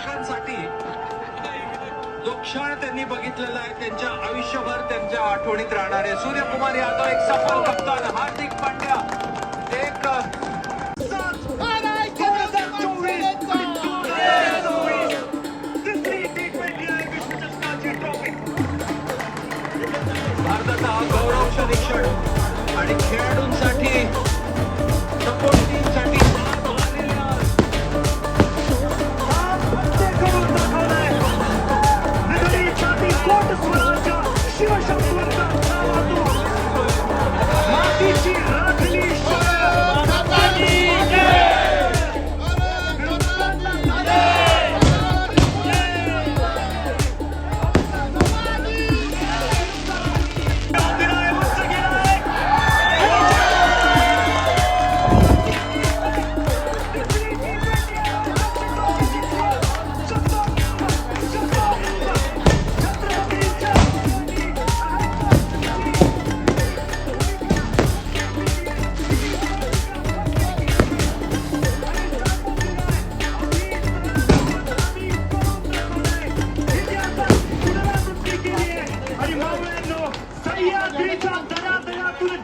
प्रेक्षकांसाठी जो क्षण त्यांनी बघितलेला आहे त्यांच्या आयुष्यभर त्यांच्या आठवणीत राहणार आहे. सूर्यकुमार यादव एक सफल कप्तान, हार्दिक पांड्या एक भारताचा हा गौरवशाली क्षण आणि खेळाडूंसाठी सपोर्ट टीमसाठी सह्याद्रीच्या दऱ्या दऱ्यातून